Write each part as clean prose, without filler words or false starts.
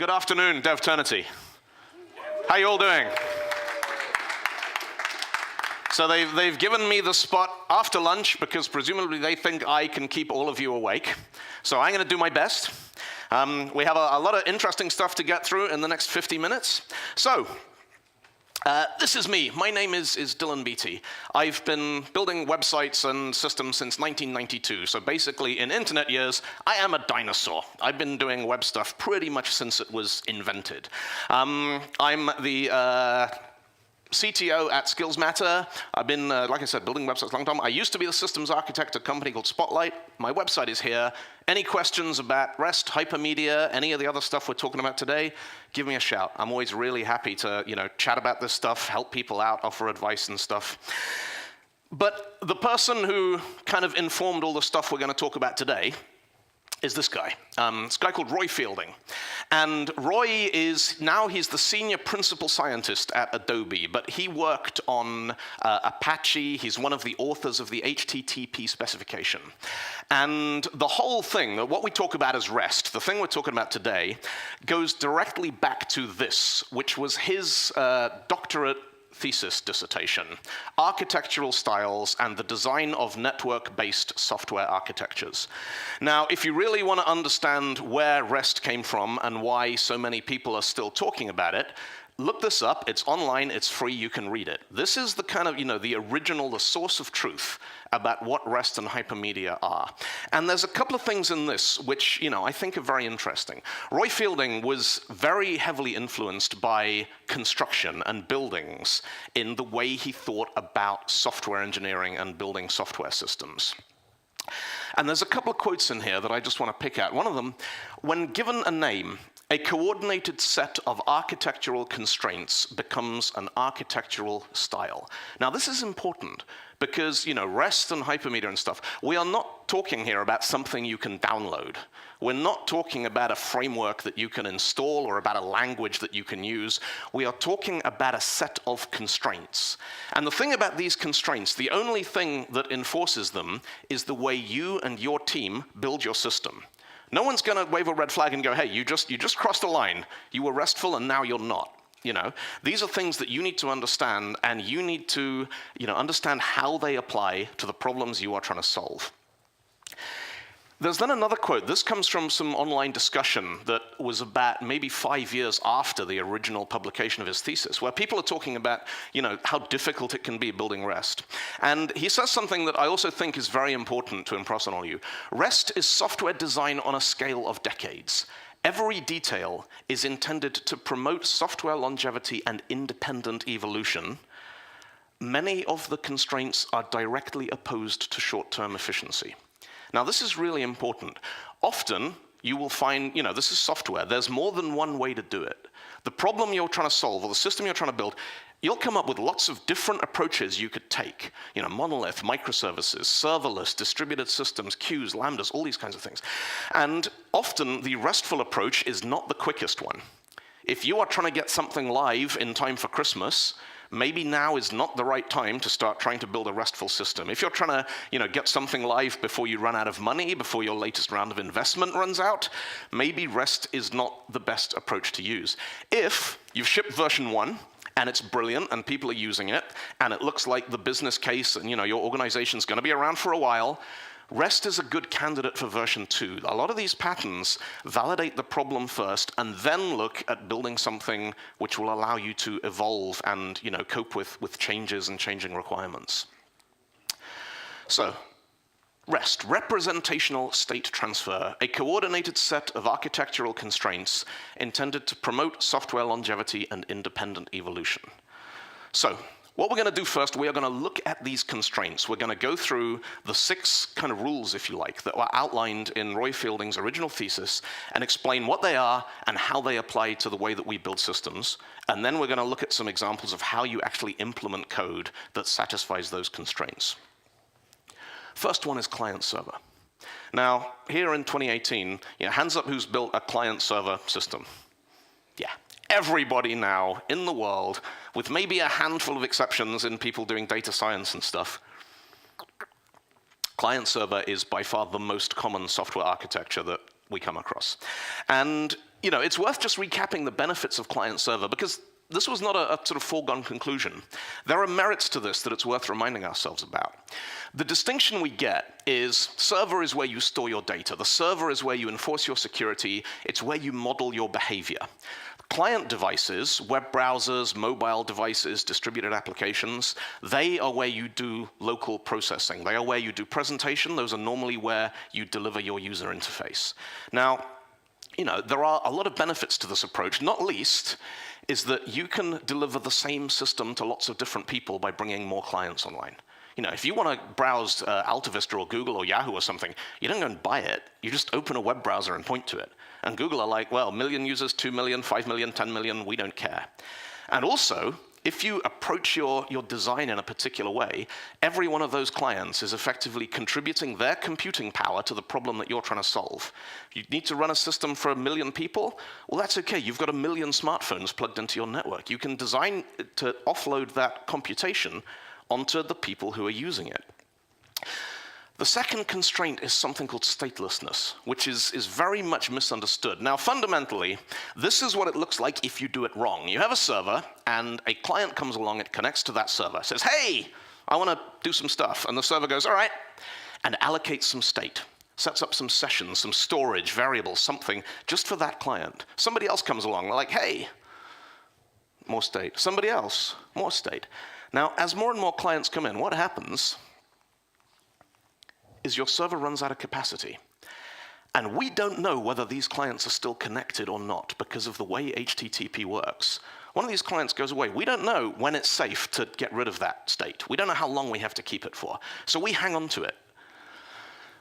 Good afternoon, DevTernity. How you all doing? So they've given me the spot after lunch because presumably they think I can keep all of you awake. So I'm going to do my best. We have a lot of interesting stuff to get through in the next 50 minutes. So this is me. My name is Dylan Beattie. I've been building websites and systems since 1992. So basically, in internet years, I am a dinosaur. I've been doing web stuff pretty much since it was invented. I'm the CTO at Skills Matter. I've been, like I said, building websites a long time. I used to be the systems architect at a company called Spotlight. My website is here. Any questions about REST, Hypermedia, any of the other stuff we're talking about today, give me a shout. I'm always really happy to, chat about this stuff, help people out, offer advice and stuff. But the person who kind of informed all the stuff we're going to talk about today is this guy. This guy called Roy Fielding. And Roy he's the senior principal scientist at Adobe, but he worked on Apache. He's one of the authors of the HTTP specification. And the whole thing, what we talk about as REST, the thing we're talking about today, goes directly back to this, which was his doctorate thesis dissertation, Architectural Styles and the Design of Network-Based Software Architectures. Now, if you really want to understand where REST came from and why so many people are still talking about it, look this up. It's online. It's free. You can read it. This is the kind of, the original, the source of truth about what REST and Hypermedia are. And there's a couple of things in this which, I think are very interesting. Roy Fielding was very heavily influenced by construction and buildings in the way he thought about software engineering and building software systems. And there's a couple of quotes in here that I just want to pick out. One of them, when given a name, a coordinated set of architectural constraints becomes an architectural style. Now, this is important because, REST and Hypermedia and stuff, we are not talking here about something you can download. We're not talking about a framework that you can install or about a language that you can use. We are talking about a set of constraints. And the thing about these constraints, the only thing that enforces them is the way you and your team build your system. No one's going to wave a red flag and go, hey, you just crossed a line. You were RESTful and now you're not. These are things that you need to understand, and you need to understand how they apply to the problems you are trying to solve. There's then another quote. This comes from some online discussion that was about maybe 5 years after the original publication of his thesis, where people are talking about, how difficult it can be building REST. And he says something that I also think is very important to impress on all you. REST is software design on a scale of decades. Every detail is intended to promote software longevity and independent evolution. Many of the constraints are directly opposed to short-term efficiency. Now, this is really important. Often, you will find, this is software. There's more than one way to do it. The problem you're trying to solve, or the system you're trying to build, you'll come up with lots of different approaches you could take. Monolith, microservices, serverless, distributed systems, queues, lambdas, all these kinds of things. And often, the RESTful approach is not the quickest one. If you are trying to get something live in time for Christmas, maybe now is not the right time to start trying to build a RESTful system. If you're trying to, get something live before you run out of money, before your latest round of investment runs out, maybe REST is not the best approach to use. If you've shipped version 1, and it's brilliant, and people are using it, and it looks like the business case, and your organization's going to be around for a while, REST is a good candidate for version 2. A lot of these patterns validate the problem first and then look at building something which will allow you to evolve and cope with changes and changing requirements. So, REST, representational state transfer, a coordinated set of architectural constraints intended to promote software longevity and independent evolution. So, what we're going to do first, we are going to look at these constraints. We're going to go through the 6 kind of rules, if you like, that were outlined in Roy Fielding's original thesis and explain what they are and how they apply to the way that we build systems. And then we're going to look at some examples of how you actually implement code that satisfies those constraints. First one is client-server. Now, here in 2018, hands up who's built a client-server system. Yeah. Everybody now in the world, with maybe a handful of exceptions in people doing data science and stuff, client-server is by far the most common software architecture that we come across. And it's worth just recapping the benefits of client-server, because this was not a sort of foregone conclusion. There are merits to this that it's worth reminding ourselves about. The distinction we get is server is where you store your data. The server is where you enforce your security. It's where you model your behavior. Client devices, web browsers, mobile devices, distributed applications, they are where you do local processing. They are where you do presentation. Those are normally where you deliver your user interface. Now, there are a lot of benefits to this approach, not least is that you can deliver the same system to lots of different people by bringing more clients online. If you want to browse AltaVista or Google or Yahoo or something, you don't go and buy it. You just open a web browser and point to it. And Google are like, well, 1 million users, 2 million, 5 million, 10 million, we don't care. And also, if you approach your design in a particular way, every one of those clients is effectively contributing their computing power to the problem that you're trying to solve. You need to run a system for 1 million people? Well, that's okay. You've got 1 million smartphones plugged into your network. You can design to offload that computation onto the people who are using it. The second constraint is something called statelessness, which is very much misunderstood. Now, fundamentally, this is what it looks like if you do it wrong. You have a server, and a client comes along, it connects to that server, says, hey, I want to do some stuff. And the server goes, all right, and allocates some state, sets up some sessions, some storage, variables, something, just for that client. Somebody else comes along, they're like, hey, more state. Somebody else, more state. Now, as more and more clients come in, what happens is your server runs out of capacity. And we don't know whether these clients are still connected or not because of the way HTTP works. One of these clients goes away. We don't know when it's safe to get rid of that state. We don't know how long we have to keep it for. So we hang on to it.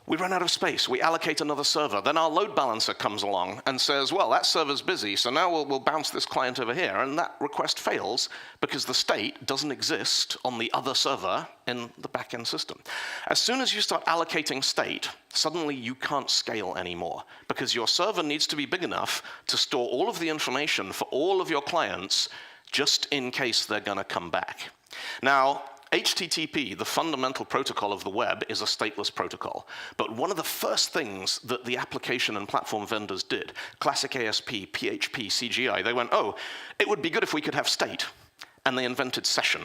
We run out of space. We allocate another server. Then our load balancer comes along and says, well, that server's busy, so now we'll bounce this client over here. And that request fails because the state doesn't exist on the other server in the backend system. As soon as you start allocating state, suddenly you can't scale anymore because your server needs to be big enough to store all of the information for all of your clients just in case they're going to come back. Now, HTTP, the fundamental protocol of the web, is a stateless protocol. But one of the first things that the application and platform vendors did, classic ASP, PHP, CGI, they went, oh, it would be good if we could have state. And they invented session.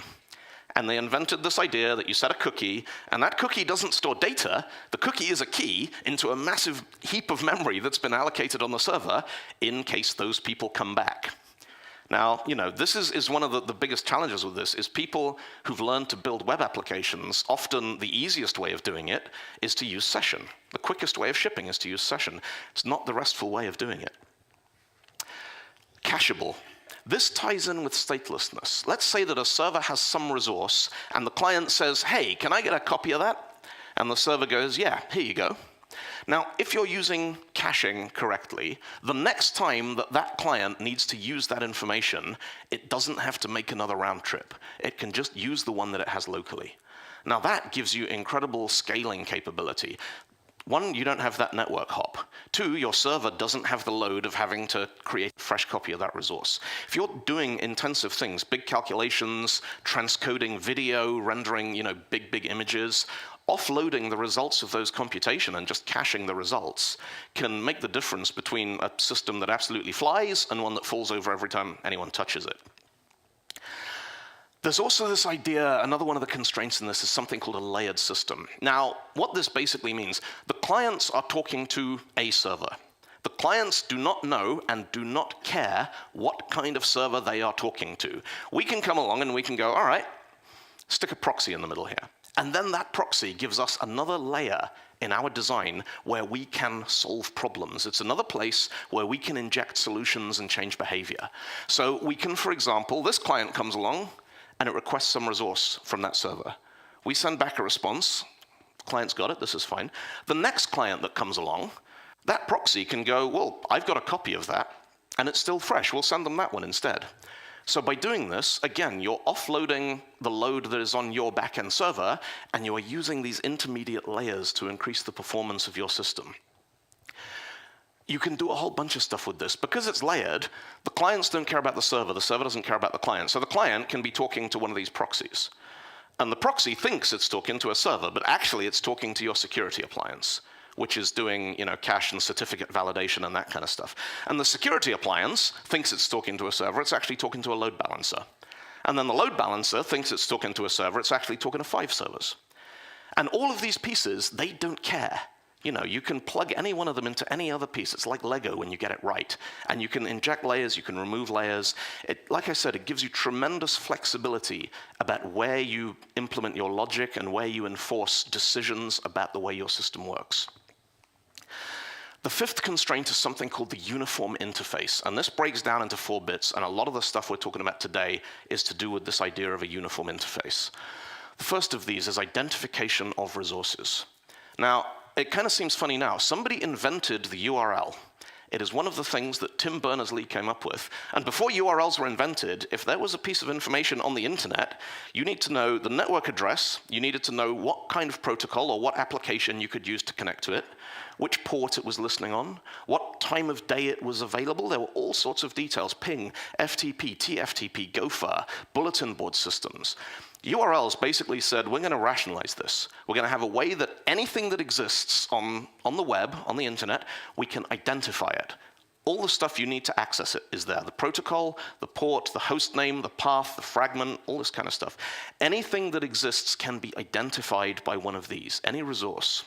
And they invented this idea that you set a cookie, and that cookie doesn't store data. The cookie is a key into a massive heap of memory that's been allocated on the server in case those people come back. Now, this is one of the biggest challenges with this, is people who've learned to build web applications, often the easiest way of doing it is to use session. The quickest way of shipping is to use session. It's not the restful way of doing it. Cacheable. This ties in with statelessness. Let's say that a server has some resource, and the client says, hey, can I get a copy of that? And the server goes, yeah, here you go. Now, if you're using caching correctly, the next time that that client needs to use that information, it doesn't have to make another round trip. It can just use the one that it has locally. Now, that gives you incredible scaling capability. One, you don't have that network hop. Two, your server doesn't have the load of having to create a fresh copy of that resource. If you're doing intensive things, big calculations, transcoding video, rendering, big images, offloading the results of those computation and just caching the results can make the difference between a system that absolutely flies and one that falls over every time anyone touches it. There's also this idea, another one of the constraints in this is something called a layered system. Now, what this basically means, the clients are talking to a server. The clients do not know and do not care what kind of server they are talking to. We can come along and we can go, all right, stick a proxy in the middle here. And then that proxy gives us another layer in our design where we can solve problems. It's another place where we can inject solutions and change behavior. So we can, for example, this client comes along and it requests some resource from that server. We send back a response. Client's got it, this is fine. The next client that comes along, that proxy can go, well, I've got a copy of that, and it's still fresh. We'll send them that one instead. So by doing this, again, you're offloading the load that is on your backend server, and you are using these intermediate layers to increase the performance of your system. You can do a whole bunch of stuff with this. Because it's layered, the clients don't care about the server doesn't care about the client. So the client can be talking to one of these proxies. And the proxy thinks it's talking to a server, but actually it's talking to your security appliance. which is doing cache and certificate validation and that kind of stuff. And the security appliance thinks it's talking to a server. It's actually talking to a load balancer. And then the load balancer thinks it's talking to a server. It's actually talking to 5 servers. And all of these pieces, they don't care. You can plug any one of them into any other piece. It's like Lego when you get it right. And you can inject layers, you can remove layers. Like I said, it gives you tremendous flexibility about where you implement your logic and where you enforce decisions about the way your system works. The 5th constraint is something called the uniform interface. And this breaks down into 4 bits. And a lot of the stuff we're talking about today is to do with this idea of a uniform interface. The first of these is identification of resources. Now, it kind of seems funny now. Somebody invented the URL. It is one of the things that Tim Berners-Lee came up with. And before URLs were invented, if there was a piece of information on the internet, you need to know the network address, you needed to know what kind of protocol or what application you could use to connect to it, which port it was listening on, what time of day it was available. There were all sorts of details: ping, FTP, TFTP, Gopher, bulletin board systems. URLs basically said, we're going to rationalize this. We're going to have a way that anything that exists on the web, on the internet, we can identify it. All the stuff you need to access it is there. The protocol, the port, the host name, the path, the fragment, all this kind of stuff. Anything that exists can be identified by one of these, any resource.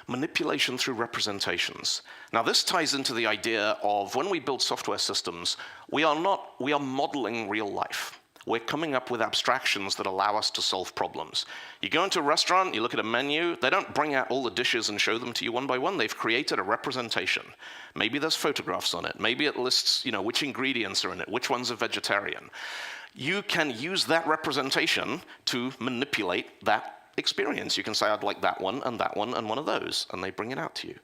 Manipulation through representations. Now this ties into the idea of when we build software systems, we are modeling real life. We're coming up with abstractions that allow us to solve problems. You go into a restaurant, you look at a menu, they don't bring out all the dishes and show them to you one by one. They've created a representation. Maybe there's photographs on it. Maybe it lists, which ingredients are in it, which one's a vegetarian. You can use that representation to manipulate that experience. You can say, I'd like that one and one of those, and they bring it out to you.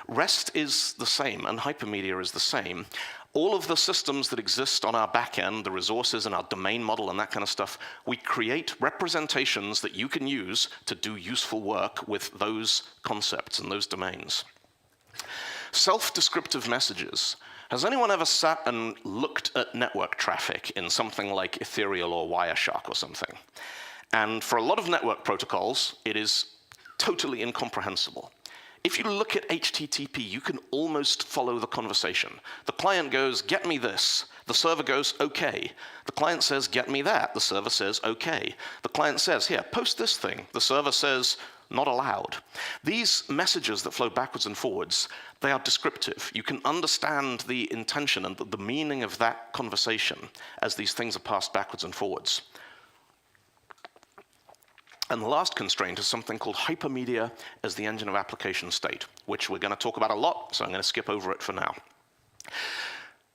REST is the same, and Hypermedia is the same. All of the systems that exist on our back end, the resources and our domain model and that kind of stuff, we create representations that you can use to do useful work with those concepts and those domains. Self-descriptive messages. Has anyone ever sat and looked at network traffic in something like Ethereal or Wireshark or something? And for a lot of network protocols, it is totally incomprehensible. If you look at HTTP, you can almost follow the conversation. The client goes, get me this. The server goes, okay. The client says, get me that. The server says, okay. The client says, here, post this thing. The server says, not allowed. These messages that flow backwards and forwards, they are descriptive. You can understand the intention and the meaning of that conversation as these things are passed backwards and forwards. And the last constraint is something called hypermedia as the engine of application state, which we're going to talk about a lot, so I'm going to skip over it for now.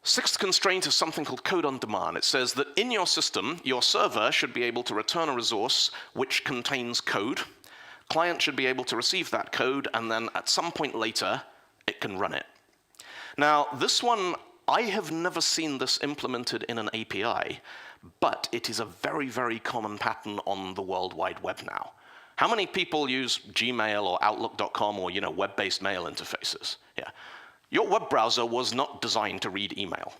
6th constraint is something called code on demand. It says that in your system, your server should be able to return a resource which contains code. Client should be able to receive that code, and then at some point later, it can run it. Now, this one, I have never seen this implemented in an API, but it is a very, very common pattern on the World Wide Web now. How many people use Gmail or Outlook.com or web-based mail interfaces? Yeah. Your web browser was not designed to read email.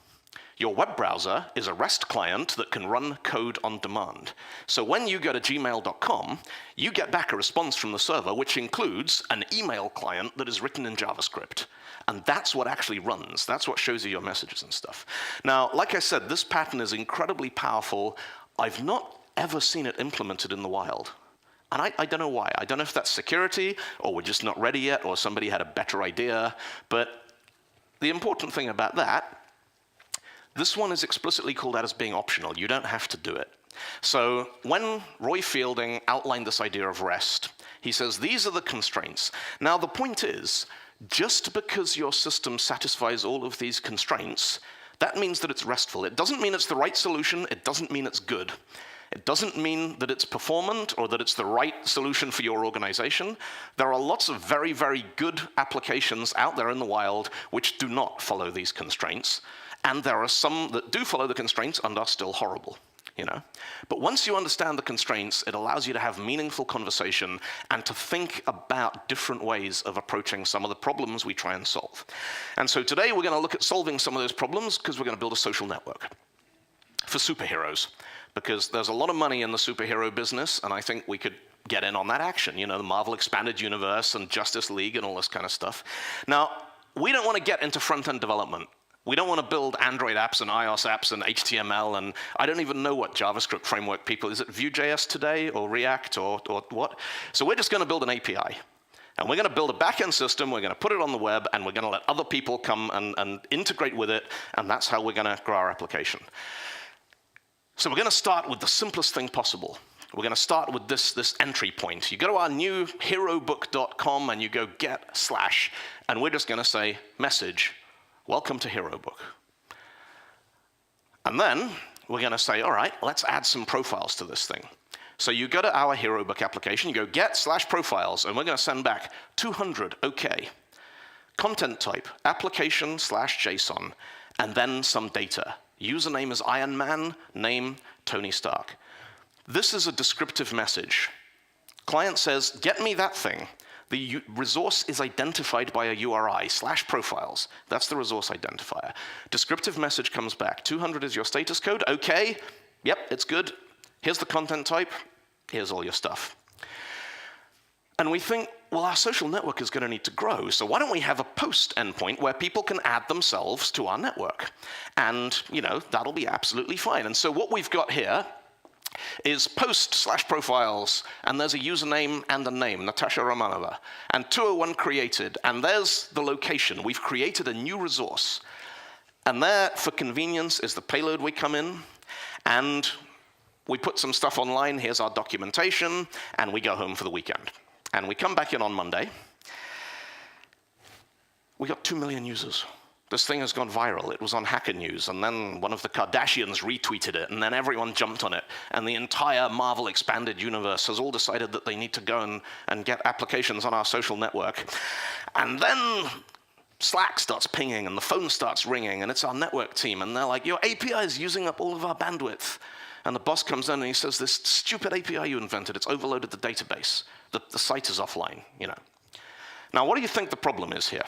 Your web browser is a REST client that can run code on demand. So when you go to gmail.com, you get back a response from the server, which includes an email client that is written in JavaScript. And that's what actually runs. That's what shows you your messages and stuff. Now, like I said, this pattern is incredibly powerful. I've not ever seen it implemented in the wild. And I don't know why. I don't know if that's security, or we're just not ready yet, or somebody had a better idea. But the important thing about that, this one is explicitly called out as being optional. You don't have to do it. So when Roy Fielding outlined this idea of REST, he says, these are the constraints. Now, the point is, just because your system satisfies all of these constraints, that means that it's RESTful. It doesn't mean it's the right solution. It doesn't mean it's good. It doesn't mean that it's performant or that it's the right solution for your organization. There are lots of very, very good applications out there in the wild which do not follow these constraints. And there are some that do follow the constraints and are still horrible. But once you understand the constraints, it allows you to have meaningful conversation and to think about different ways of approaching some of the problems we try and solve. And so today we're going to look at solving some of those problems because we're going to build a social network for superheroes. Because there's a lot of money in the superhero business, and I think we could get in on that action, you know, the Marvel Expanded Universe and Justice League and all this kind of stuff. Now, we don't want to get into front-end development. We don't want to build Android apps and iOS apps and HTML, and I don't even know what JavaScript framework people, is it Vue.js today or React or what? So we're just going to build an API. And we're going to build a back-end system, we're going to put it on the web, and we're going to let other people come and integrate with it, and that's how we're going to grow our application. So we're going to start with the simplest thing possible. We're going to start with this entry point. You go to our new herobook.com and you go get / and we're just going to say message, welcome to HeroBook. And then we're going to say, all right, let's add some profiles to this thing. So you go to our HeroBook application, you go get / profiles, and we're going to send back 200, OK. Content type, application / JSON, and then some data. Username is Iron Man, name Tony Stark. This is a descriptive message. Client says, get me that thing. The resource is identified by a URI / profiles. That's the resource identifier. Descriptive message comes back. 200 is your status code. OK. Yep, it's good. Here's the content type. Here's all your stuff. And we think, well, our social network is going to need to grow, so why don't we have a post endpoint where people can add themselves to our network? And, you know, that'll be absolutely fine. And so what we've got here is post / profiles, and there's a username and a name, Natasha Romanova, and 201 created, and there's the location. We've created a new resource. And there, for convenience, is the payload we come in, and we put some stuff online. Here's our documentation, and we go home for the weekend. And we come back in on Monday. We got 2 million users. This thing has gone viral. It was on Hacker News, and then one of the Kardashians retweeted it, and then everyone jumped on it, and the entire Marvel Expanded Universe has all decided that they need to go and get applications on our social network. And then Slack starts pinging, and the phone starts ringing, and it's our network team, and they're like, your API is using up all of our bandwidth. And the boss comes in and he says, this stupid API you invented, it's overloaded the database. The site is offline, you know. Now, what do you think the problem is here?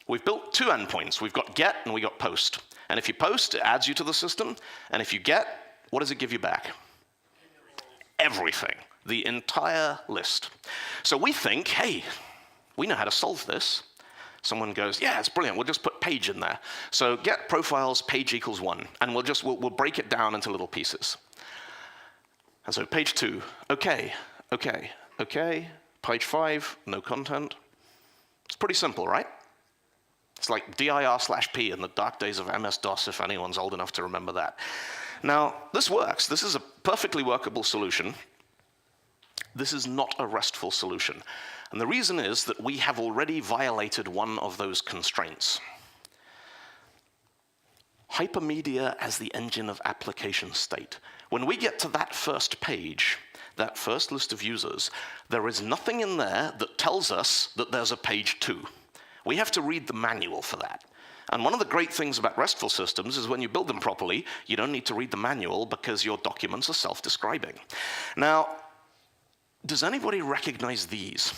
We've built 2 endpoints. We've got get and we got post. And if you post, it adds you to the system. And if you get, what does it give you back? Everything. The entire list. So we think, hey, we know how to solve this. Someone goes, yeah, it's brilliant. We'll just put page in there. So get profiles, page equals 1. And we'll break it down into little pieces. And so page 2, OK, OK, OK. Page 5, no content. It's pretty simple, right? It's like dir/p in the dark days of MS-DOS, if anyone's old enough to remember that. Now, this works. This is a perfectly workable solution. This is not a RESTful solution. And the reason is that we have already violated one of those constraints. Hypermedia as the engine of application state. When we get to that first page, that first list of users, there is nothing in there that tells us that there's a page 2. We have to read the manual for that. And one of the great things about RESTful systems is when you build them properly, you don't need to read the manual because your documents are self-describing. Now, does anybody recognize these?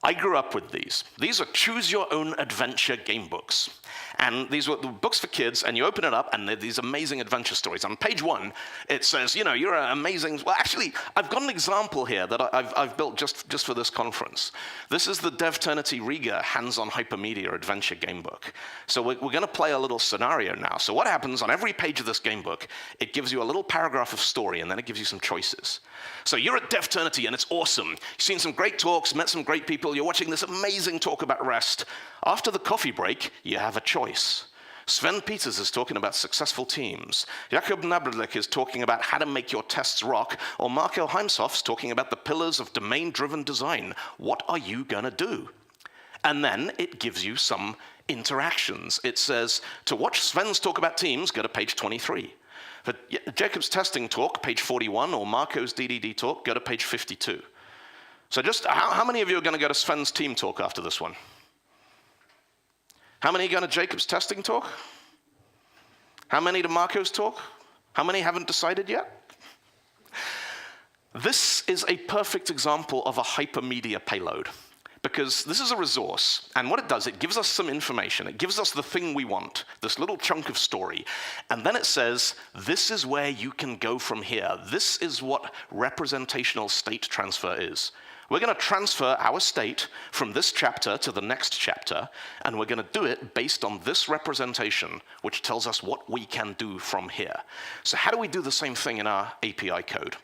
I grew up with these. These are choose-your-own-adventure game books. And these were the books for kids, and you open it up, and they're these amazing adventure stories. On page 1, it says, you know, you're an amazing... Well, actually, I've got an example here that I've built just for this conference. This is the DevTernity Riga hands-on hypermedia adventure game book. So we're going to play a little scenario now. So what happens on every page of this game book, it gives you a little paragraph of story, and then it gives you some choices. So you're at DevTernity, and it's awesome. You've seen some great talks, met some great people. You're watching this amazing talk about REST. After the coffee break, you have a choice. Sven Peters is talking about successful teams. Jakub Nabradlik is talking about how to make your tests rock, or Marco Heimsoff's talking about the pillars of domain-driven design. What are you going to do? And then it gives you some interactions. It says, to watch Sven's talk about teams, go to page 23. For Jacob's testing talk, page 41, or Marco's DDD talk, go to page 52. So just, how many of you are going to go to Sven's team talk after this one? How many are going to Jacob's testing talk? How many to Marco's talk? How many haven't decided yet? This is a perfect example of a hypermedia payload. because this is a resource, and what it does, it gives us some information. It gives us the thing we want, this little chunk of story, and then it says, this is where you can go from here. This is what representational state transfer is. We're going to transfer our state from this chapter to the next chapter, and we're going to do it based on this representation, which tells us what we can do from here. So how do we do the same thing in our API code?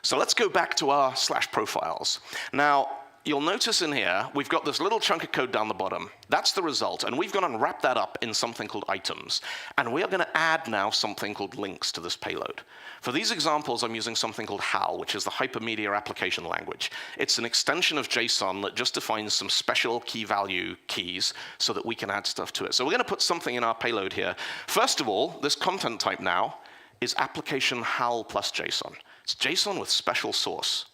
So let's go back to our /profiles. Now, you'll notice in here, we've got this little chunk of code down the bottom. That's the result, and we've gone and wrapped that up in something called items. And we are going to add now something called links to this payload. For these examples, I'm using something called HAL, which is the Hypermedia application language. It's an extension of JSON that just defines some special key value keys so that we can add stuff to it. So we're going to put something in our payload here. First of all, this content type now is application HAL plus JSON. It's JSON with special source.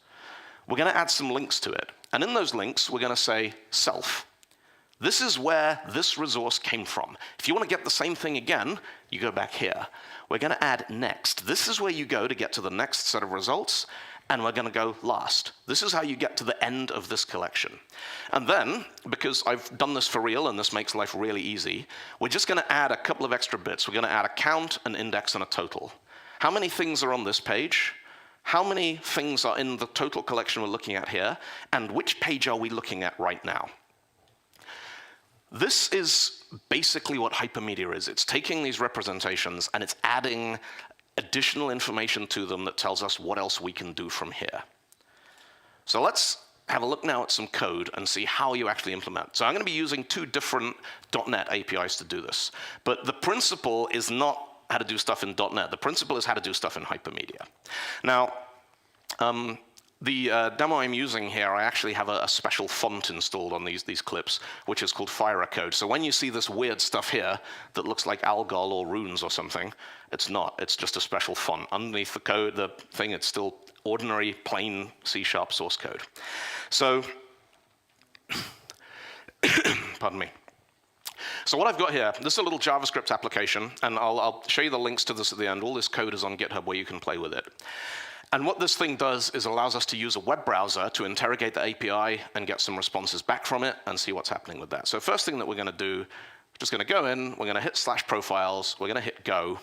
We're going to add some links to it. And in those links, we're going to say self. This is where this resource came from. If you want to get the same thing again, you go back here. We're going to add next. This is where you go to get to the next set of results, and we're going to go last. This is how you get to the end of this collection. And then, because I've done this for real, and this makes life really easy, we're just going to add a couple of extra bits. We're going to add a count, an index, and a total. How many things are on this page? How many things are in the total collection we're looking at here? And which page are we looking at right now? This is basically what Hypermedia is. It's taking these representations and it's adding additional information to them that tells us what else we can do from here. So let's have a look now at some code and see how you actually implement. So I'm going to be using two different .NET APIs to do this. But the principle is not how to do stuff in .NET. The principle is how to do stuff in Hypermedia. Now, the demo I'm using here, I actually have a special font installed on these clips, which is called Fira code. So when you see this weird stuff here that looks like Algol or runes or something, it's not. It's just a special font. Underneath the code, the thing, it's still ordinary, plain C# source code. So, pardon me. So what I've got here, this is a little JavaScript application, and I'll show you the links to this at the end. All this code is on GitHub where you can play with it. And what this thing does is allows us to use a web browser to interrogate the API and get some responses back from it and see what's happening with that. So first thing that we're going to do, we're just going to go in, we're going to hit /profiles, we're going to hit go,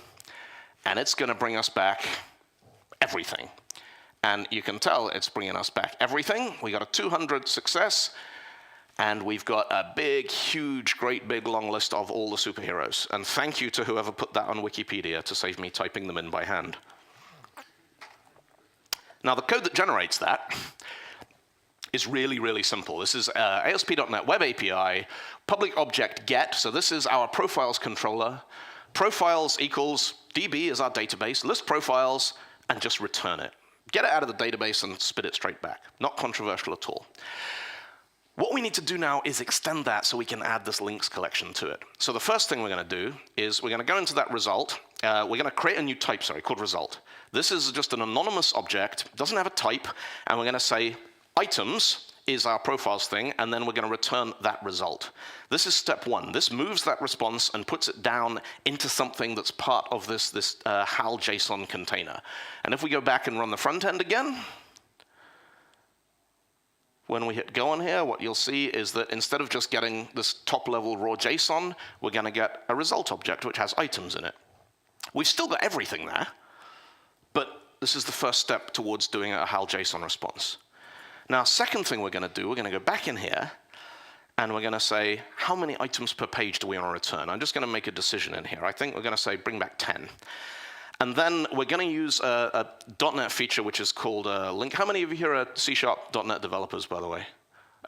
and it's going to bring us back everything. And you can tell it's bringing us back everything. We got a 200 success. And we've got a big, huge, great big long list of all the superheroes. And thank you to whoever put that on Wikipedia to save me typing them in by hand. Now, the code that generates that is really, really simple. This is ASP.NET Web API, public object get. So this is our profiles controller. Profiles equals DB is our database, list profiles, and just return it. Get it out of the database and spit it straight back. Not controversial at all. What we need to do now is extend that so we can add this links collection to it. So the first thing we're going to do is we're going to go into that result. We're going to create a new type, called result. This is just an anonymous object, doesn't have a type, and we're going to say items is our profiles thing, and then we're going to return that result. This is step one. This moves that response and puts it down into something that's part of this HAL JSON container. And if we go back and run the front end again, when we hit go on here, what you'll see is that instead of just getting this top-level raw JSON, we're going to get a result object which has items in it. We've still got everything there, but this is the first step towards doing a HAL JSON response. Now, second thing we're going to do, we're going to go back in here, and we're going to say, how many items per page do we want to return? I'm just going to make a decision in here. I think we're going to say bring back 10. And then we're going to use a .NET feature which is called link. How many of you here are C#.NET developers, by the way?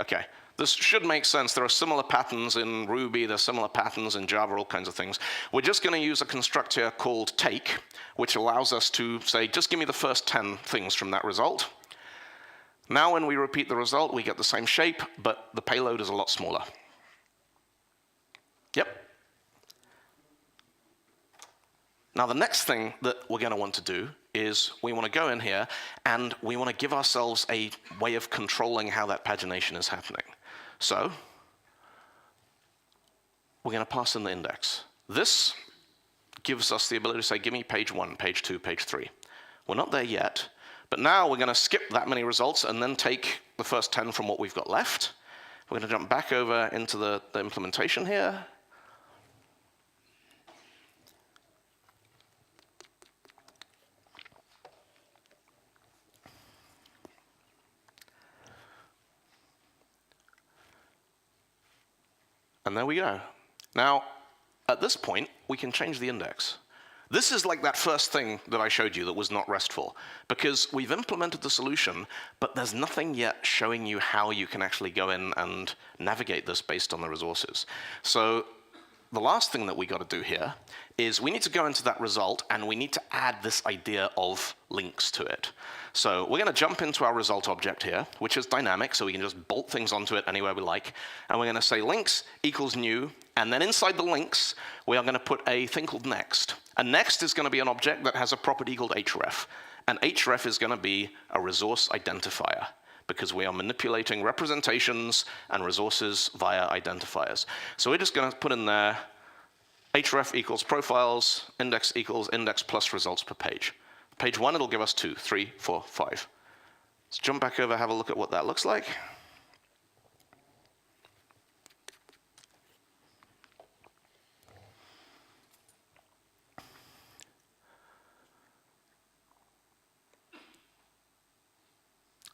Okay. This should make sense. There are similar patterns in Ruby. There are similar patterns in Java, all kinds of things. We're just going to use a construct here called take, which allows us to say, just give me the first 10 things from that result. Now when we repeat the result, we get the same shape, but the payload is a lot smaller. Yep. Now, the next thing that we're going to want to do is we want to go in here and we want to give ourselves a way of controlling how that pagination is happening. So we're going to pass in the index. This gives us the ability to say, give me page 1, page 2, page 3. We're not there yet, But now we're going to skip that many results and then take the first 10 from what we've got left. We're going to jump back over into the implementation here. And there we go. Now, at this point, we can change the index. This is like that first thing that I showed you that was not RESTful, because we've implemented the solution, but there's nothing yet showing you how you can actually go in and navigate this based on the resources. So the last thing that we got to do here is we need to go into that result and we need to add this idea of links to it. So we're going to jump into our result object here, which is dynamic, so we can just bolt things onto it anywhere we like. And we're going to say links equals new, and then inside the links, we are going to put a thing called next. And next is going to be an object that has a property called href. And href is going to be a resource identifier, because we are manipulating representations and resources via identifiers. So we're just going to put in there href equals profiles, index equals index plus results per page. Page 1, it'll give us 2, 3, 4, 5. Let's jump back over, have a look at what that looks like.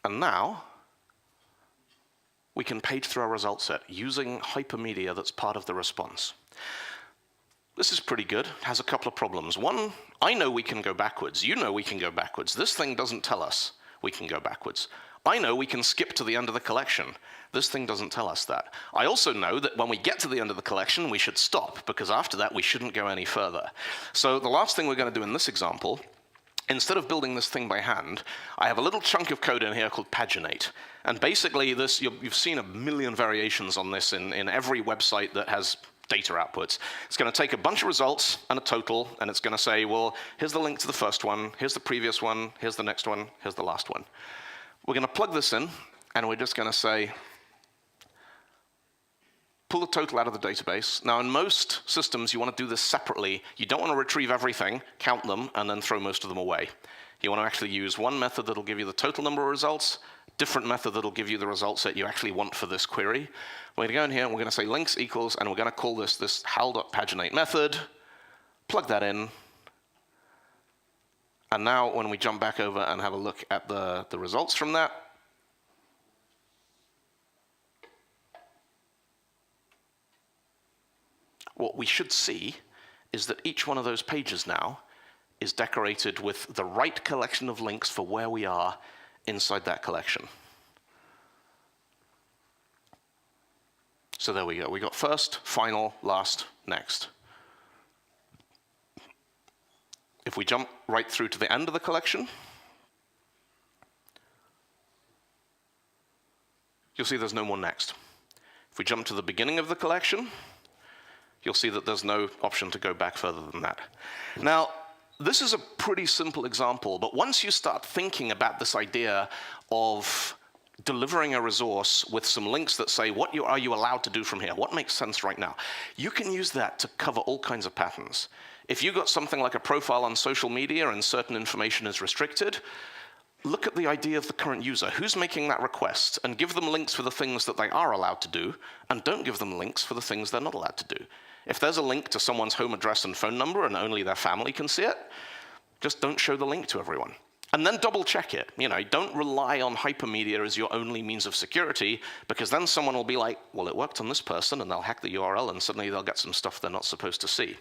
And now, we can page through our result set using Hypermedia that's part of the response. This is pretty good. It has a couple of problems. One, I know we can go backwards. You know we can go backwards. This thing doesn't tell us we can go backwards. I know we can skip to the end of the collection. This thing doesn't tell us that. I also know that when we get to the end of the collection, we should stop, because after that, we shouldn't go any further. So the last thing we're going to do in this example, instead of building this thing by hand, I have a little chunk of code in here called paginate. And basically, this you've seen a million variations on this in every website that has data outputs. It's going to take a bunch of results and a total, and it's going to say, well, here's the link to the first one, here's the previous one, here's the next one, here's the last one. We're going to plug this in, and we're just going to say, pull the total out of the database. Now, in most systems, you want to do this separately. You don't want to retrieve everything, count them, and then throw most of them away. You want to actually use one method that'll give you the total number of results, different method that'll give you the results that you actually want for this query. We're going to go in here, and we're going to say links equals, and we're going to call this hal.paginate method, plug that in, and now when we jump back over and have a look at the results from that, what we should see is that each one of those pages now is decorated with the right collection of links for where we are inside that collection. So there we go. We got first, final, last, next. If we jump right through to the end of the collection, you'll see there's no more next. If we jump to the beginning of the collection, you'll see that there's no option to go back further than that. Now, this is a pretty simple example, but once you start thinking about this idea of delivering a resource with some links that say, what are you allowed to do from here? What makes sense right now? You can use that to cover all kinds of patterns. If you've got something like a profile on social media and certain information is restricted, look at the ID of the current user. Who's making that request? And give them links for the things that they are allowed to do, and don't give them links for the things they're not allowed to do. If there's a link to someone's home address and phone number and only their family can see it, just don't show the link to everyone. And then double check it. Don't rely on Hypermedia as your only means of security, because then someone will be like, well, it worked on this person, and they'll hack the URL, and suddenly they'll get some stuff they're not supposed to see.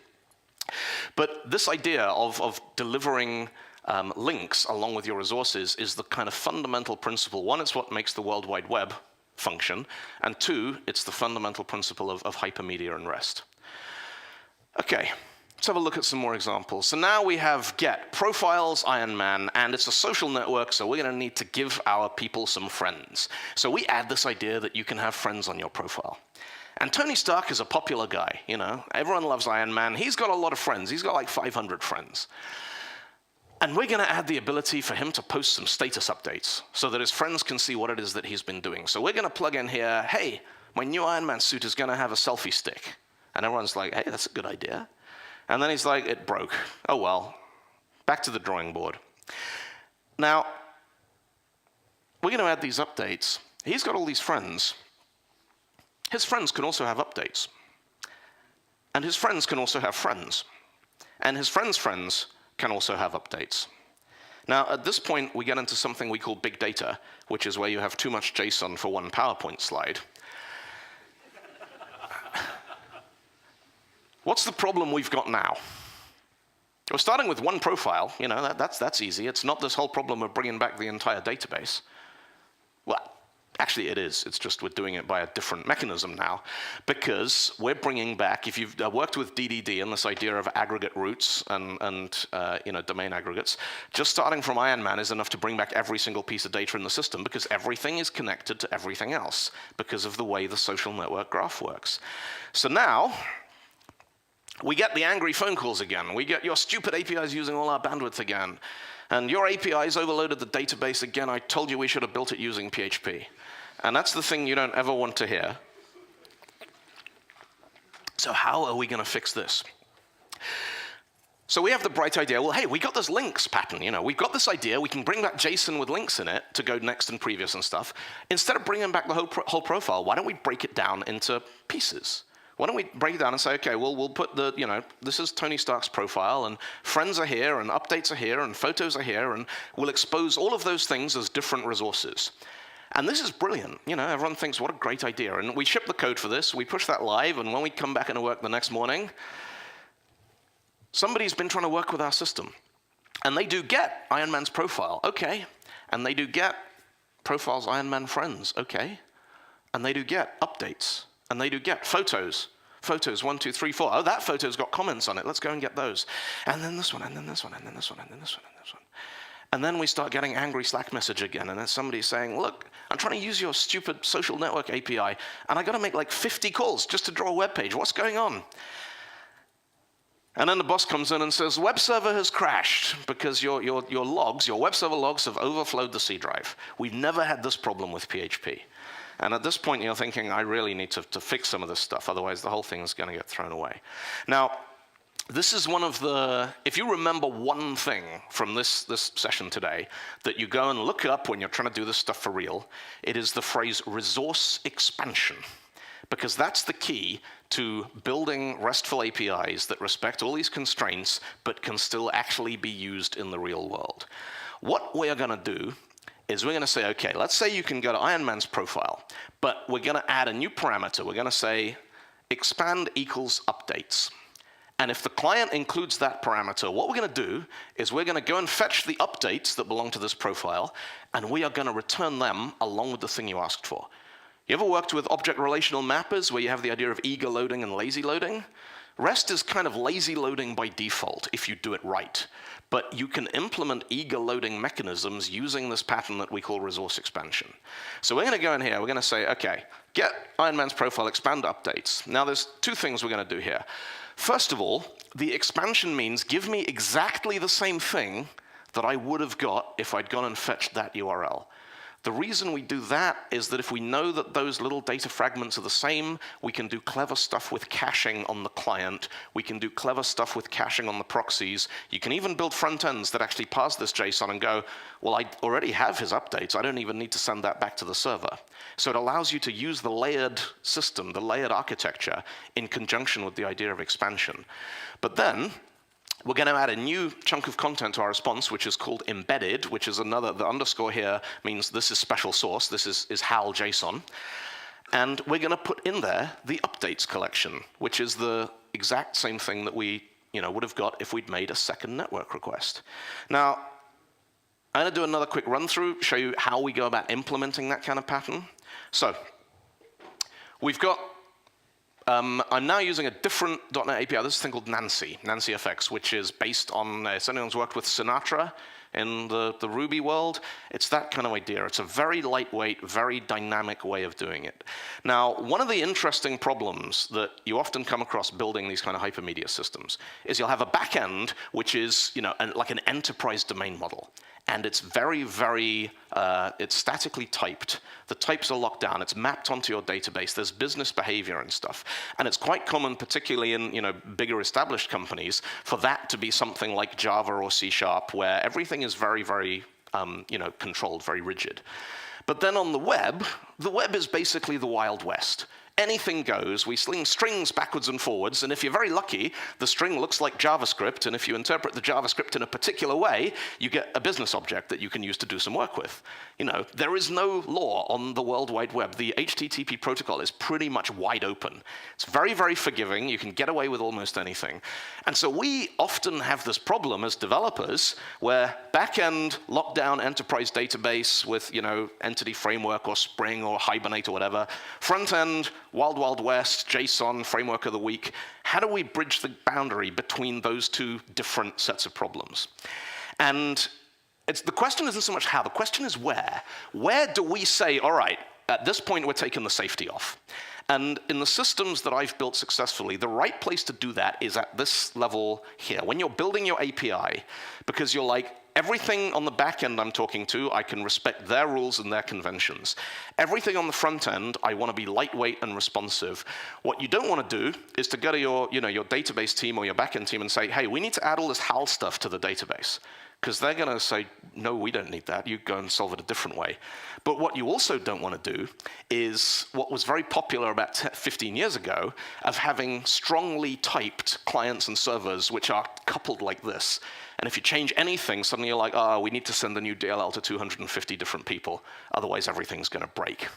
But this idea of delivering links along with your resources is the kind of fundamental principle. One, it's what makes the World Wide Web function, and two, it's the fundamental principle of Hypermedia and REST. Okay, let's have a look at some more examples. So now we have get profiles, Iron Man, and it's a social network, so we're going to need to give our people some friends. So we add this idea that you can have friends on your profile. And Tony Stark is a popular guy, Everyone loves Iron Man. He's got a lot of friends. He's got like 500 friends. And we're going to add the ability for him to post some status updates so that his friends can see what it is that he's been doing. So we're going to plug in here, hey, my new Iron Man suit is going to have a selfie stick. And everyone's like, hey, that's a good idea. And then he's like, it broke. Oh, well, back to the drawing board. Now, we're going to add these updates. He's got all these friends. His friends can also have updates. And his friends can also have friends. And his friends' friends can also have updates. Now, at this point, we get into something we call big data, which is where you have too much JSON for one PowerPoint slide. What's the problem we've got now? We're starting with one profile. You know, that's easy. It's not this whole problem of bringing back the entire database. Well, actually it is. It's just we're doing it by a different mechanism now, because we're bringing back, if you've worked with DDD and this idea of aggregate roots and you know, domain aggregates, just starting from Iron Man is enough to bring back every single piece of data in the system, because everything is connected to everything else because of the way the social network graph works. So now, we get the angry phone calls again. We get your stupid APIs using all our bandwidth again. And your APIs overloaded the database again. I told you we should have built it using PHP. And that's the thing you don't ever want to hear. So how are we going to fix this? So we have the bright idea, well, hey, we got this links pattern. You know, we've got this idea. We can bring back JSON with links in it to go next and previous and stuff. Instead of bringing back the whole profile, why don't we break it down into pieces? Why don't we break it down and say, okay, well, we'll put the, you know, this is Tony Stark's profile, and friends are here, and updates are here, and photos are here, and we'll expose all of those things as different resources. And this is brilliant. You know, everyone thinks, what a great idea. And we ship the code for this, we push that live, and when we come back into work the next morning, somebody's been trying to work with our system. And they do get Iron Man's profile, okay. And they do get profiles Iron Man friends, okay. And they do get updates. And they do get photos. Photos, 1, 2, 3, 4. Oh, that photo's got comments on it. Let's go and get those. And then this one, and then this one, and then this one, and then this one, and this one. And then we start getting angry Slack message again. And then somebody's saying, look, I'm trying to use your stupid social network API, and I got to make like 50 calls just to draw a web page. What's going on? And then the boss comes in and says, web server has crashed because your logs, your web server logs have overflowed the C drive. We've never had this problem with PHP. And at this point, you're thinking, I really need to fix some of this stuff, otherwise the whole thing is going to get thrown away. Now, this is one of the, if you remember one thing from this session today that you go and look up when you're trying to do this stuff for real, it is the phrase resource expansion. Because that's the key to building RESTful APIs that respect all these constraints, but can still actually be used in the real world. What we are going to do is we're going to say, okay, let's say you can go to Iron Man's profile, but we're going to add a new parameter. We're going to say expand equals updates. And if the client includes that parameter, what we're going to do is we're going to go and fetch the updates that belong to this profile, and we are going to return them along with the thing you asked for. You ever worked with object relational mappers where you have the idea of eager loading and lazy loading? REST is kind of lazy loading by default if you do it right. But you can implement eager loading mechanisms using this pattern that we call resource expansion. So we're going to go in here, we're going to say, okay, get Iron Man's profile, expand updates. Now there's two things we're going to do here. First of all, the expansion means give me exactly the same thing that I would have got if I'd gone and fetched that URL. The reason we do that is that if we know that those little data fragments are the same, we can do clever stuff with caching on the client. We can do clever stuff with caching on the proxies. You can even build front ends that actually parse this JSON and go, well, I already have his updates. I don't even need to send that back to the server. So it allows you to use the layered system, the layered architecture, in conjunction with the idea of expansion. But then, we're going to add a new chunk of content to our response, which is called embedded, which is another, the underscore here means this is special source, this is HAL JSON. And we're going to put in there the updates collection, which is the exact same thing that we would have got if we'd made a second network request. Now, I'm going to do another quick run through, show you how we go about implementing that kind of pattern. So, we've got I'm now using a different .NET API. This is a thing called NancyFX, which is based on, if anyone's worked with Sinatra in the Ruby world, it's that kind of idea. It's a very lightweight, very dynamic way of doing it. Now, one of the interesting problems that you often come across building these kind of hypermedia systems is you'll have a backend which is, like an enterprise domain model. And it's very, very, it's statically typed. The types are locked down. It's mapped onto your database. There's business behavior and stuff. And it's quite common, particularly in bigger established companies, for that to be something like Java or C#, where everything is very, very controlled, very rigid. But then on the web is basically the Wild West. Anything goes. We sling strings backwards and forwards, and if you're very lucky, the string looks like JavaScript, and if you interpret the JavaScript in a particular way, you get a business object that you can use to do some work with. You know, there is no law on the World Wide Web. The HTTP protocol is pretty much wide open. It's very, very forgiving. You can get away with almost anything. And so we often have this problem as developers where back-end lockdown enterprise database with, you know, entity framework or Spring or Hibernate or whatever, front-end Wild Wild West, JSON, framework of the week. How do we bridge the boundary between those two different sets of problems? And the question isn't so much how, the question is where. Where do we say, all right, at this point we're taking the safety off? And in the systems that I've built successfully, the right place to do that is at this level here. When you're building your API, because you're like, everything on the back end I'm talking to, I can respect their rules and their conventions. Everything on the front end, I want to be lightweight and responsive. What you don't want to do is to go to your database team or your backend team and say, hey, we need to add all this HAL stuff to the database. Because they're going to say, no, we don't need that. You go and solve it a different way. But what you also don't want to do is what was very popular about 15 years ago of having strongly typed clients and servers which are coupled like this. And if you change anything, suddenly you're like, oh, we need to send a new DLL to 250 different people. Otherwise, everything's going to break.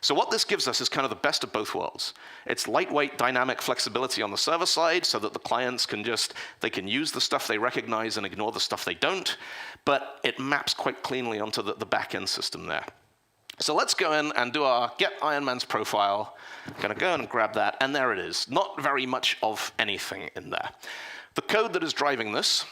So what this gives us is kind of the best of both worlds. It's lightweight, dynamic flexibility on the server side so that the clients can they can use the stuff they recognize and ignore the stuff they don't, but it maps quite cleanly onto the back-end system there. So let's go in and do our get Ironman's profile. I'm going to go and grab that, and there it is. Not very much of anything in there. The code that is driving this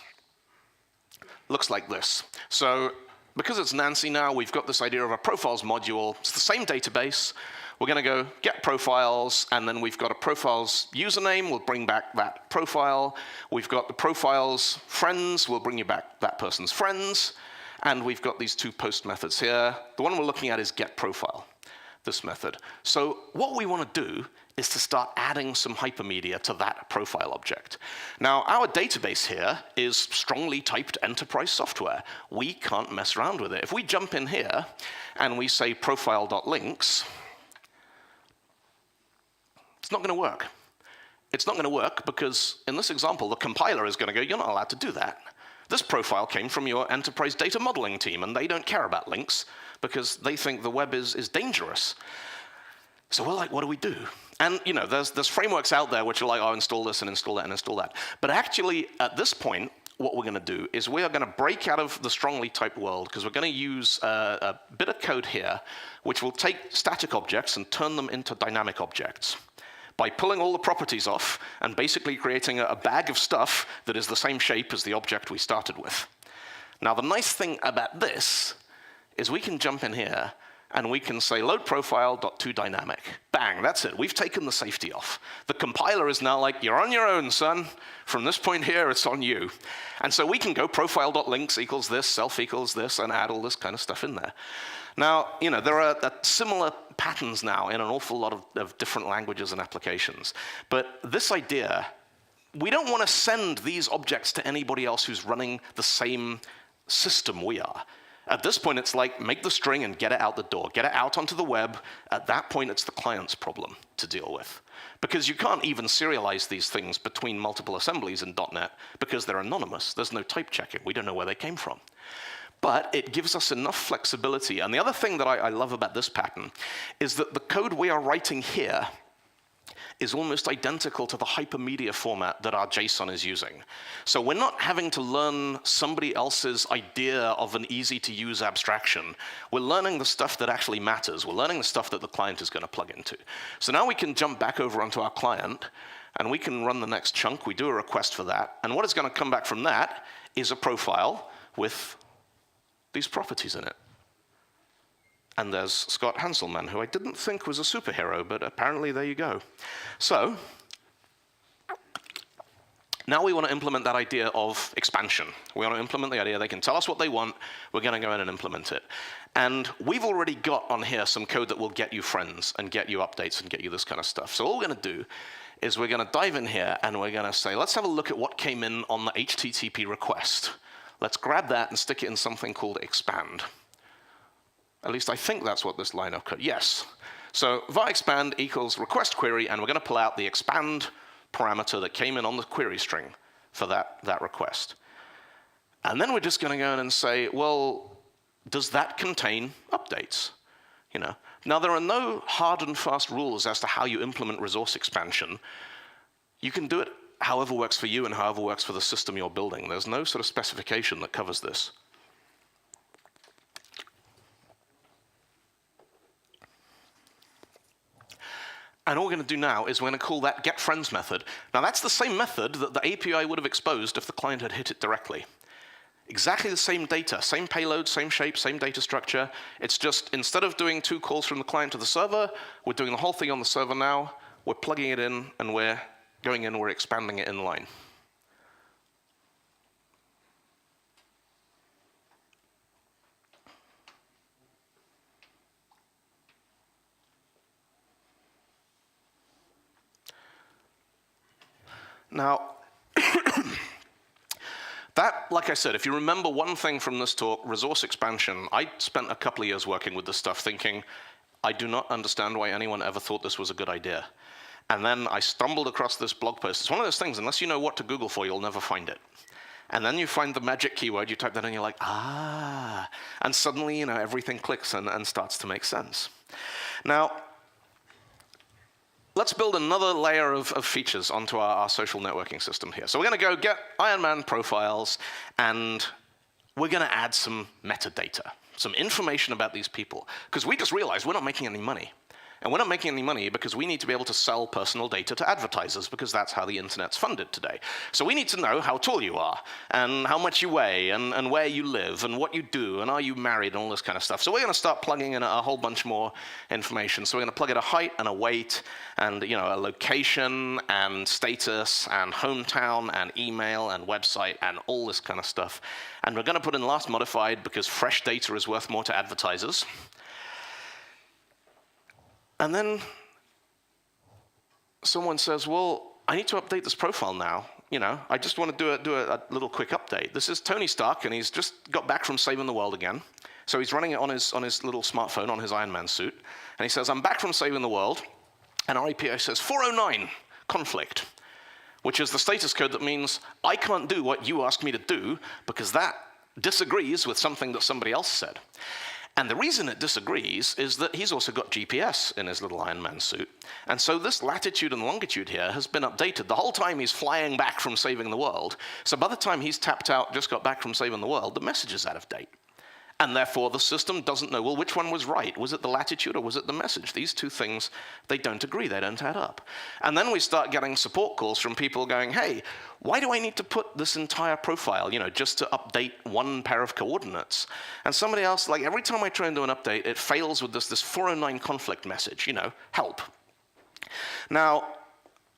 looks like this. So because it's Nancy now, we've got this idea of a profiles module. It's the same database. We're going to go get profiles, and then we've got a profiles username. We'll bring back that profile. We've got the profiles friends. We'll bring you back that person's friends. And we've got these two post methods here. The one we're looking at is get profile, this method. So what we want to do is to start adding some hypermedia to that profile object. Now, our database here is strongly typed enterprise software. We can't mess around with it. If we jump in here and we say profile.links, it's not going to work. It's not going to work because in this example, the compiler is going to go, you're not allowed to do that. This profile came from your enterprise data modeling team, and they don't care about links because they think the web is dangerous. So we're like, what do we do? And you know, there's frameworks out there which are like, oh, install this and install that and install that. But actually, at this point, what we're going to do is we are going to break out of the strongly typed world because we're going to use a bit of code here which will take static objects and turn them into dynamic objects by pulling all the properties off and basically creating a bag of stuff that is the same shape as the object we started with. Now, the nice thing about this is we can jump in here and we can say load profile.toDynamic. Bang, that's it. We've taken the safety off. The compiler is now like, you're on your own, son. From this point here, it's on you. And so we can go profile.links equals this, self equals this, and add all this kind of stuff in there. Now, you know, there are similar patterns now in an awful lot of different languages and applications. But this idea, we don't want to send these objects to anybody else who's running the same system we are. At this point, it's like, make the string and get it out the door. Get it out onto the web. At that point, it's the client's problem to deal with. Because you can't even serialize these things between multiple assemblies in .NET because they're anonymous. There's no type checking. We don't know where they came from. But it gives us enough flexibility. And the other thing that I love about this pattern is that the code we are writing here is almost identical to the hypermedia format that our JSON is using. So we're not having to learn somebody else's idea of an easy-to-use abstraction. We're learning the stuff that actually matters. We're learning the stuff that the client is going to plug into. So now we can jump back over onto our client, and we can run the next chunk. We do a request for that. And what is going to come back from that is a profile with these properties in it. And there's Scott Hanselman, who I didn't think was a superhero, but apparently there you go. So now we want to implement that idea of expansion. We want to implement the idea they can tell us what they want. We're going to go in and implement it. And we've already got on here some code that will get you friends and get you updates and get you this kind of stuff. So all we're going to do is we're going to dive in here and we're going to say, let's have a look at what came in on the HTTP request. Let's grab that and stick it in something called expand. At least I think that's what this line of code, yes. So var expand equals request query, and we're going to pull out the expand parameter that came in on the query string for that request. And then we're just going to go in and say, well, does that contain updates? Now, there are no hard and fast rules as to how you implement resource expansion. You can do it however works for you and however works for the system you're building. There's no sort of specification that covers this. And all we're going to do now is we're going to call that getFriends method. Now, that's the same method that the API would have exposed if the client had hit it directly. Exactly the same data, same payload, same shape, same data structure. It's just, instead of doing 2 calls from the client to the server, we're doing the whole thing on the server now. We're plugging it in, and we're going in, we're expanding it in line. Now, that, like I said, if you remember one thing from this talk, resource expansion, I spent a couple of years working with this stuff thinking, I do not understand why anyone ever thought this was a good idea. And then I stumbled across this blog post. It's one of those things, unless you know what to Google for, you'll never find it. And then you find the magic keyword, you type that in, and you're like, ah. And suddenly, everything clicks and starts to make sense. Now, let's build another layer of features onto our social networking system here. So we're going to go get Iron Man profiles, and we're going to add some metadata, some information about these people. Because we just realized we're not making any money. And we're not making any money because we need to be able to sell personal data to advertisers, because that's how the internet's funded today. So we need to know how tall you are, and how much you weigh, and where you live, and what you do, and are you married, and all this kind of stuff. So we're going to start plugging in a whole bunch more information. So we're going to plug in a height and a weight, and a location, and status, and hometown, and email, and website, and all this kind of stuff. And we're going to put in last modified because fresh data is worth more to advertisers. And then someone says, well, I need to update this profile now. I just want to do a little quick update. This is Tony Stark, and he's just got back from saving the world again. So he's running it on his little smartphone, on his Iron Man suit. And he says, I'm back from saving the world. And our API says 409, conflict, which is the status code that means I can't do what you asked me to do because that disagrees with something that somebody else said. And the reason it disagrees is that he's also got GPS in his little Iron Man suit. And so this latitude and longitude here has been updated. The whole time he's flying back from saving the world. So by the time he's tapped out, just got back from saving the world, the message is out of date. And therefore, the system doesn't know, well, which one was right? Was it the latitude or was it the message? These two things, they don't agree. They don't add up. And then we start getting support calls from people going, hey, why do I need to put this entire profile, just to update one pair of coordinates? And somebody else, like, every time I try and do an update, it fails with this 409 conflict message, help. Now,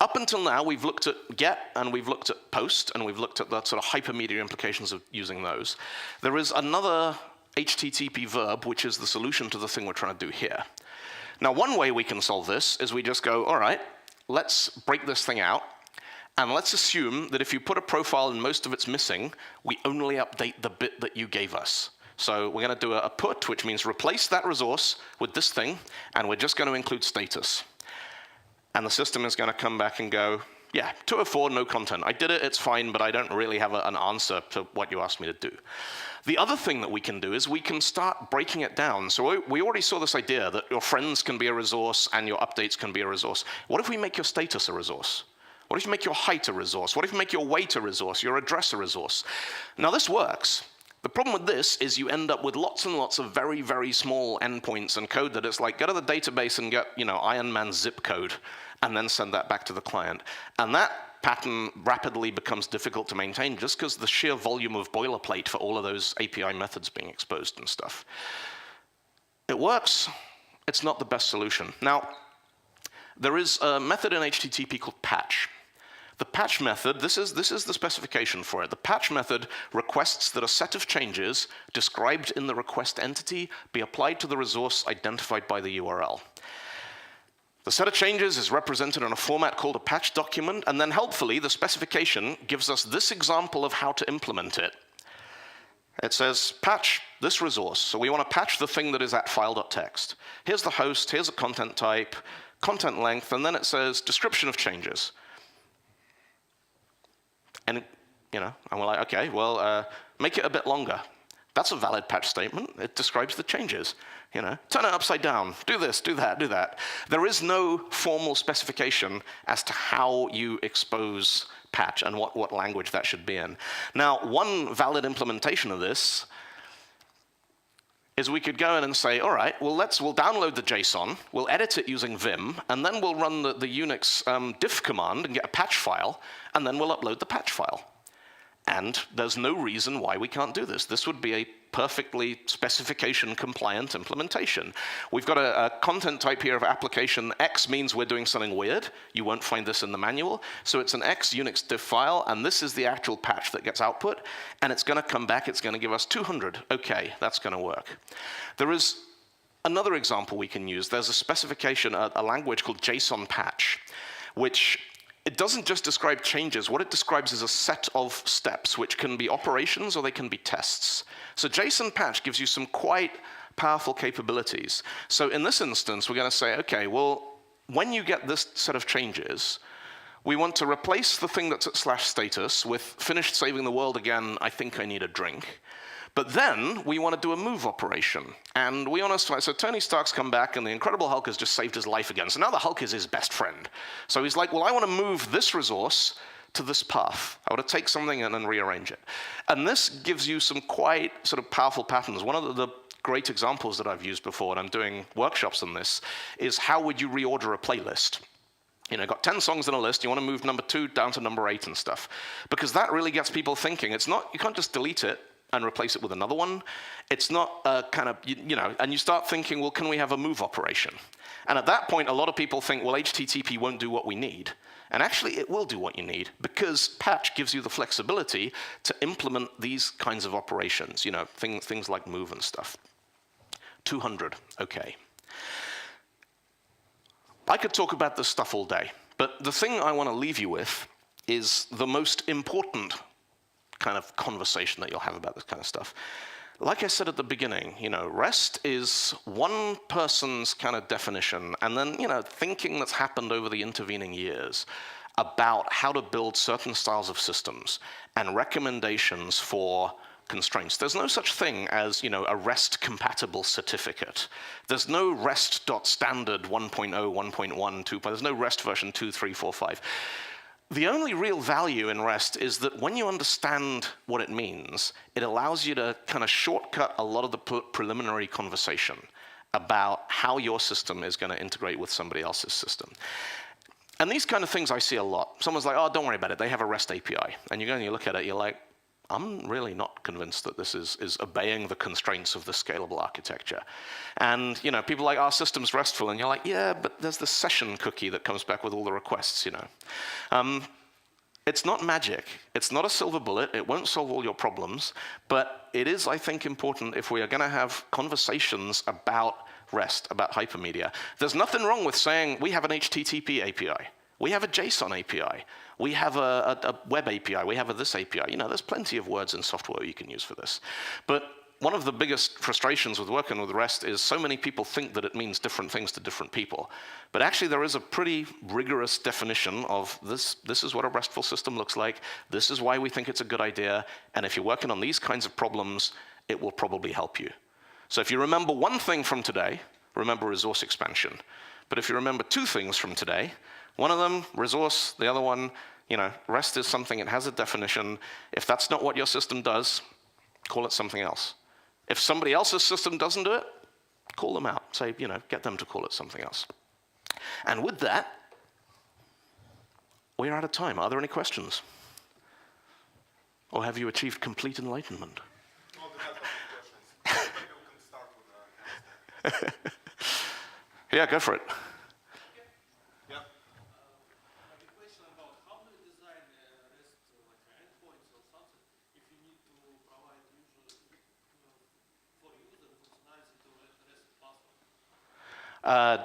up until now, we've looked at get, and we've looked at post, and we've looked at the sort of hypermedia implications of using those. There is another HTTP verb, which is the solution to the thing we're trying to do here. Now, one way we can solve this is we just go, all right, let's break this thing out, and let's assume that if you put a profile and most of it's missing, we only update the bit that you gave us. So we're going to do a put, which means replace that resource with this thing, and we're just going to include status. And the system is going to come back and go, yeah, 204, no content. I did it, it's fine, but I don't really have an answer to what you asked me to do. The other thing that we can do is we can start breaking it down. So we already saw this idea that your friends can be a resource and your updates can be a resource. What if we make your status a resource? What if you make your height a resource? What if you make your weight a resource, your address a resource? Now, this works. The problem with this is you end up with lots and lots of very, very small endpoints and code that it's like, go to the database and get, Iron Man zip code, and then send that back to the client. And that pattern rapidly becomes difficult to maintain just because the sheer volume of boilerplate for all of those API methods being exposed and stuff. It works. It's not the best solution. Now, there is a method in HTTP called patch. The patch method, this is the specification for it. The patch method requests that a set of changes described in the request entity be applied to the resource identified by the URL. The set of changes is represented in a format called a patch document, and then helpfully the specification gives us this example of how to implement it. It says patch this resource. So we want to patch the thing that is at file.txt. Here's the host, here's a content type, content length, and then it says description of changes. And and we're like, okay, well, make it a bit longer. That's a valid patch statement. It describes the changes. Turn it upside down, do this, do that, do that. There is no formal specification as to how you expose patch and what language that should be in. Now, one valid implementation of this is we could go in and say, all right, well, we'll download the JSON, we'll edit it using Vim, and then we'll run the Unix diff command and get a patch file, and then we'll upload the patch file. And there's no reason why we can't do this. This would be a perfectly specification-compliant implementation. We've got a content type here of application. X means we're doing something weird. You won't find this in the manual. So it's an X Unix diff file, and this is the actual patch that gets output. And it's going to come back. It's going to give us 200. OK, that's going to work. There is another example we can use. There's a specification, a language called JSON patch, which it doesn't just describe changes. What it describes is a set of steps, which can be operations or they can be tests. So JSON patch gives you some quite powerful capabilities. So in this instance, we're going to say, OK, well, when you get this set of changes, we want to replace the thing that's at /status with finished saving the world again, I think I need a drink. But then we want to do a move operation. And we want to, so Tony Stark's come back and the Incredible Hulk has just saved his life again. So now the Hulk is his best friend. So he's like, well, I want to move this resource to this path. I want to take something and then rearrange it. And this gives you some quite sort of powerful patterns. One of the great examples that I've used before, and I'm doing workshops on this, is how would you reorder a playlist? Got 10 songs in a list, you want to move number 2 down to number 8 and stuff. Because that really gets people thinking. It's not, you can't just delete it and replace it with another one. It's not kind of, and you start thinking, well, can we have a move operation? And at that point, a lot of people think, well, HTTP won't do what we need. And actually, it will do what you need, because patch gives you the flexibility to implement these kinds of operations, things like move and stuff. 200, OK. I could talk about this stuff all day, but the thing I want to leave you with is the most important kind of conversation that you'll have about this kind of stuff. Like I said at the beginning, REST is one person's kind of definition, and then, thinking that's happened over the intervening years about how to build certain styles of systems and recommendations for constraints. There's no such thing as, a REST-compatible certificate. There's no REST.standard 1.0, 1.1, 2.0. There's no REST version 2, 3, 4, 5. The only real value in REST is that when you understand what it means, it allows you to kind of shortcut a lot of the preliminary conversation about how your system is going to integrate with somebody else's system. And these kind of things I see a lot. Someone's like, oh, don't worry about it. They have a REST API. And you go and you look at it, you're like, I'm really not convinced that this is obeying the constraints of the scalable architecture. And people are like, our system's RESTful, and you're like, yeah, but there's the session cookie that comes back with all the requests. It's not magic. It's not a silver bullet. It won't solve all your problems. But it is, I think, important if we are going to have conversations about REST, about hypermedia. There's nothing wrong with saying we have an HTTP API. We have a JSON API. We have a web API. We have this API. There's plenty of words in software you can use for this. But one of the biggest frustrations with working with REST is so many people think that it means different things to different people. But actually, there is a pretty rigorous definition of this. This is what a RESTful system looks like. This is why we think it's a good idea. And if you're working on these kinds of problems, it will probably help you. So if you remember one thing from today, remember resource expansion. But if you remember 2 things from today, one of them, resource, the other one, REST is something, it has a definition. If that's not what your system does, call it something else. If somebody else's system doesn't do it, call them out. Say, get them to call it something else. And with that, we're out of time. Are there any questions? Or have you achieved complete enlightenment? Well, that's questions. Maybe we can start with the Yeah, go for it.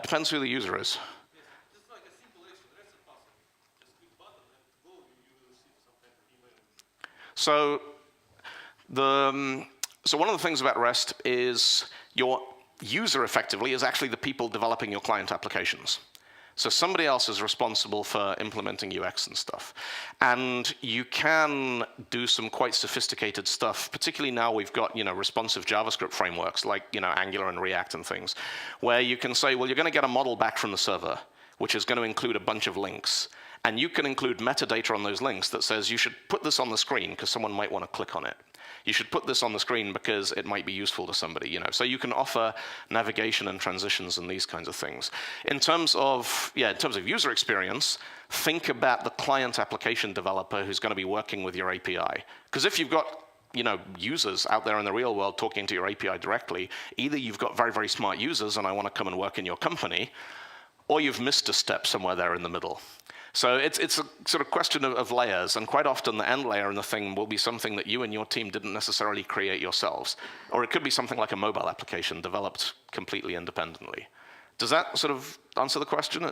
Depends who the user is. Yes, just like a simple action, reset password. Just click button and go, you will receive some kind of email. So So one of the things about REST is your user effectively is actually the people developing your client applications. So somebody else is responsible for implementing UX and stuff. And you can do some quite sophisticated stuff, particularly now we've got, responsive JavaScript frameworks like, Angular and React and things, where you can say, well, you're going to get a model back from the server, which is going to include a bunch of links. And you can include metadata on those links that says you should put this on the screen because someone might want to click on it. You should put this on the screen because it might be useful to somebody, So you can offer navigation and transitions and these kinds of things. In terms of user experience, think about the client application developer who's going to be working with your API. Because if you've got users out there in the real world talking to your API directly, either you've got very, very smart users and I want to come and work in your company, or you've missed a step somewhere there in the middle. So it's a sort of question of layers, and quite often the end layer in the thing will be something that you and your team didn't necessarily create yourselves. Or it could be something like a mobile application developed completely independently. Does that sort of answer the question?